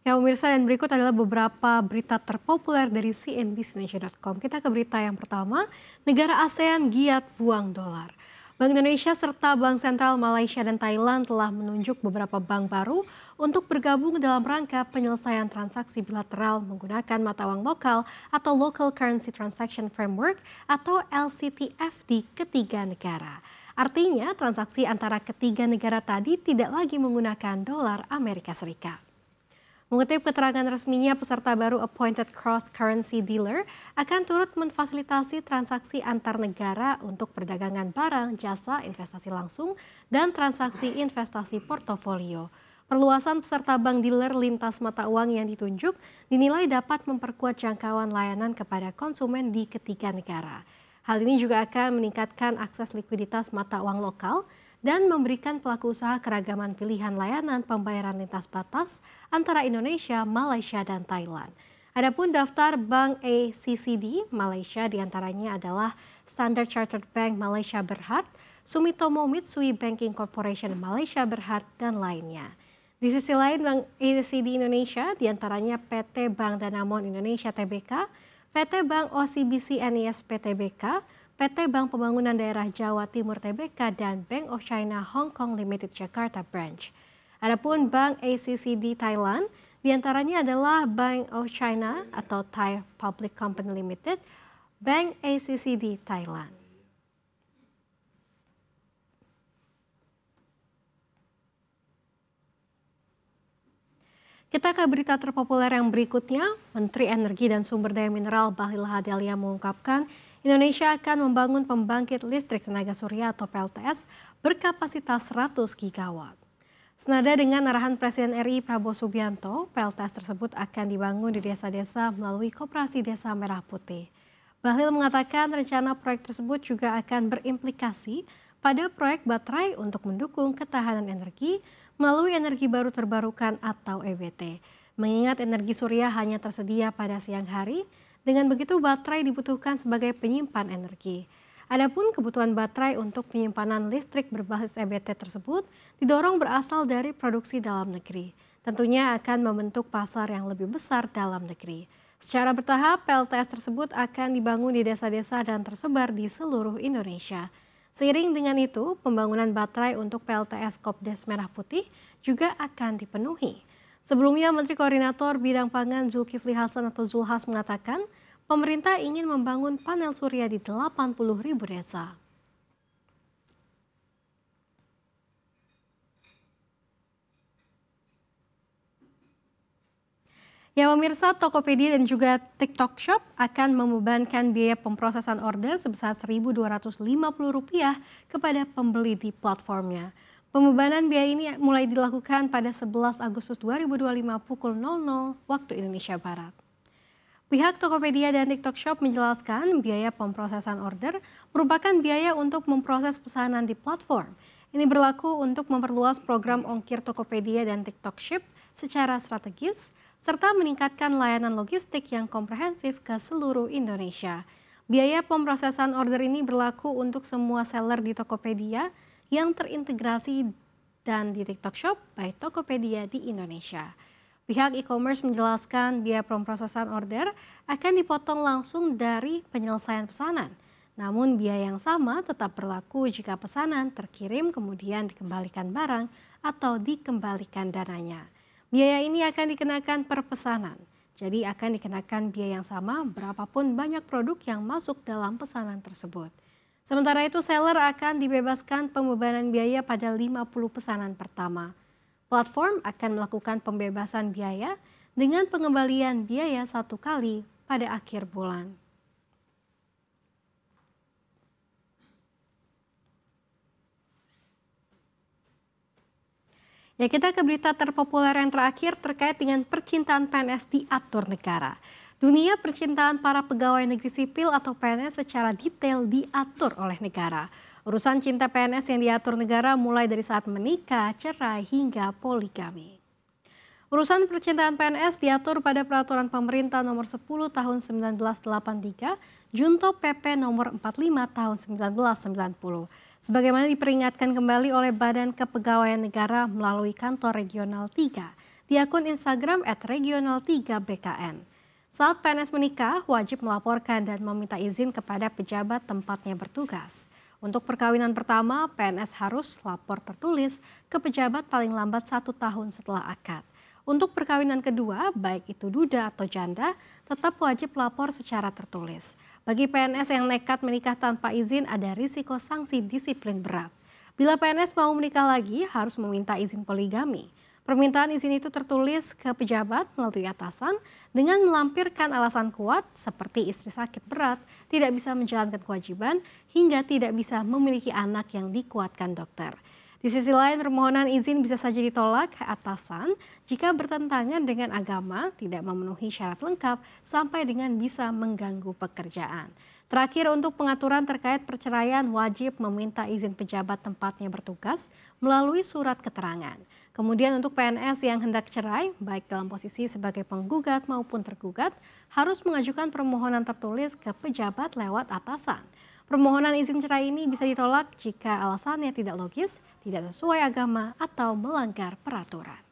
Ya pemirsa, dan berikut adalah beberapa berita terpopuler dari cnbcindonesia.com. Kita ke berita yang pertama, negara ASEAN giat buang dolar. Bank Indonesia serta Bank Sentral Malaysia dan Thailand telah menunjuk beberapa bank baru untuk bergabung dalam rangka penyelesaian transaksi bilateral menggunakan mata uang lokal atau Local Currency Transaction Framework atau LCTF di ketiga negara. Artinya transaksi antara ketiga negara tadi tidak lagi menggunakan dolar Amerika Serikat. Mengutip keterangan resminya, peserta baru Appointed Cross Currency Dealer akan turut memfasilitasi transaksi antar negara untuk perdagangan barang, jasa, investasi langsung, dan transaksi investasi portofolio. Perluasan peserta bank dealer lintas mata uang yang ditunjuk dinilai dapat memperkuat jangkauan layanan kepada konsumen di ketiga negara. Hal ini juga akan meningkatkan akses likuiditas mata uang lokal dan memberikan pelaku usaha keragaman pilihan layanan pembayaran lintas batas antara Indonesia, Malaysia, dan Thailand. Adapun daftar Bank ACCD Malaysia diantaranya adalah Standard Chartered Bank Malaysia Berhad, Sumitomo Mitsui Banking Corporation Malaysia Berhad, dan lainnya. Di sisi lain, Bank ACCD Indonesia diantaranya PT Bank Danamon Indonesia Tbk, PT Bank OCBC NISP Tbk, PT Bank Pembangunan Daerah Jawa Timur Tbk, dan Bank of China Hong Kong Limited Jakarta Branch. Adapun Bank ACCD Thailand diantaranya adalah Bank of China atau Thai Public Company Limited, Bank ACCD Thailand. Kita ke berita terpopuler yang berikutnya. Menteri Energi dan Sumber Daya Mineral Bahlil Lahadalia mengungkapkan Indonesia akan membangun pembangkit listrik tenaga surya atau PLTS berkapasitas 100 gigawatt. Senada dengan arahan Presiden RI Prabowo Subianto, PLTS tersebut akan dibangun di desa-desa melalui Koperasi Desa Merah Putih. Bahlil mengatakan rencana proyek tersebut juga akan berimplikasi pada proyek baterai untuk mendukung ketahanan energi melalui energi baru terbarukan atau EBT. Mengingat energi surya hanya tersedia pada siang hari, dengan begitu baterai dibutuhkan sebagai penyimpan energi. Adapun kebutuhan baterai untuk penyimpanan listrik berbasis EBT tersebut didorong berasal dari produksi dalam negeri. Tentunya akan membentuk pasar yang lebih besar dalam negeri. Secara bertahap, PLTS tersebut akan dibangun di desa-desa dan tersebar di seluruh Indonesia. Seiring dengan itu, pembangunan baterai untuk PLTS Kopdes Merah Putih juga akan dipenuhi. Sebelumnya, Menteri Koordinator Bidang Pangan Zulkifli Hasan atau Zulhas mengatakan, pemerintah ingin membangun panel surya di 80.000 desa. Ya pemirsa, Tokopedia dan juga TikTok Shop akan membebankan biaya pemrosesan order sebesar Rp1.250 kepada pembeli di platformnya. Pembebanan biaya ini mulai dilakukan pada 11 Agustus 2025 pukul 00 waktu Indonesia Barat. Pihak Tokopedia dan TikTok Shop menjelaskan biaya pemrosesan order merupakan biaya untuk memproses pesanan di platform. Ini berlaku untuk memperluas program ongkir Tokopedia dan TikTok Shop secara strategis, serta meningkatkan layanan logistik yang komprehensif ke seluruh Indonesia. Biaya pemrosesan order ini berlaku untuk semua seller di Tokopedia yang terintegrasi dan di TikTok Shop by Tokopedia di Indonesia. Pihak e-commerce menjelaskan biaya pemrosesan order akan dipotong langsung dari penyelesaian pesanan. Namun biaya yang sama tetap berlaku jika pesanan terkirim kemudian dikembalikan barang atau dikembalikan dananya. Biaya ini akan dikenakan per pesanan. Jadi akan dikenakan biaya yang sama berapapun banyak produk yang masuk dalam pesanan tersebut. Sementara itu seller akan dibebaskan pembebanan biaya pada 50 pesanan pertama. Platform akan melakukan pembebasan biaya dengan pengembalian biaya 1 kali pada akhir bulan. Ya, kita ke berita terpopuler yang terakhir terkait dengan percintaan PNS diatur negara. Dunia percintaan para pegawai negeri sipil atau PNS secara detail diatur oleh negara. Urusan cinta PNS yang diatur negara mulai dari saat menikah, cerai, hingga poligami. Urusan percintaan PNS diatur pada Peraturan Pemerintah Nomor 10 Tahun 1983, Junto PP Nomor 45 Tahun 1990. Sebagaimana diperingatkan kembali oleh Badan Kepegawaian Negara melalui Kantor Regional 3 di akun Instagram @regional3bkn. Saat PNS menikah, wajib melaporkan dan meminta izin kepada pejabat tempatnya bertugas. Untuk perkawinan pertama, PNS harus lapor tertulis ke pejabat paling lambat 1 tahun setelah akad. Untuk perkawinan kedua, baik itu duda atau janda, tetap wajib lapor secara tertulis. Bagi PNS yang nekat menikah tanpa izin, ada risiko sanksi disiplin berat. Bila PNS mau menikah lagi, harus meminta izin poligami. Permintaan izin itu tertulis ke pejabat melalui atasan dengan melampirkan alasan kuat seperti istri sakit berat, tidak bisa menjalankan kewajiban, hingga tidak bisa memiliki anak yang dikuatkan dokter. Di sisi lain, permohonan izin bisa saja ditolak atasan jika bertentangan dengan agama, tidak memenuhi syarat lengkap, sampai dengan bisa mengganggu pekerjaan. Terakhir, untuk pengaturan terkait perceraian wajib meminta izin pejabat tempatnya bertugas melalui surat keterangan. Kemudian untuk PNS yang hendak cerai, baik dalam posisi sebagai penggugat maupun tergugat, harus mengajukan permohonan tertulis ke pejabat lewat atasan. Permohonan izin cerai ini bisa ditolak jika alasannya tidak logis, tidak sesuai agama, atau melanggar peraturan.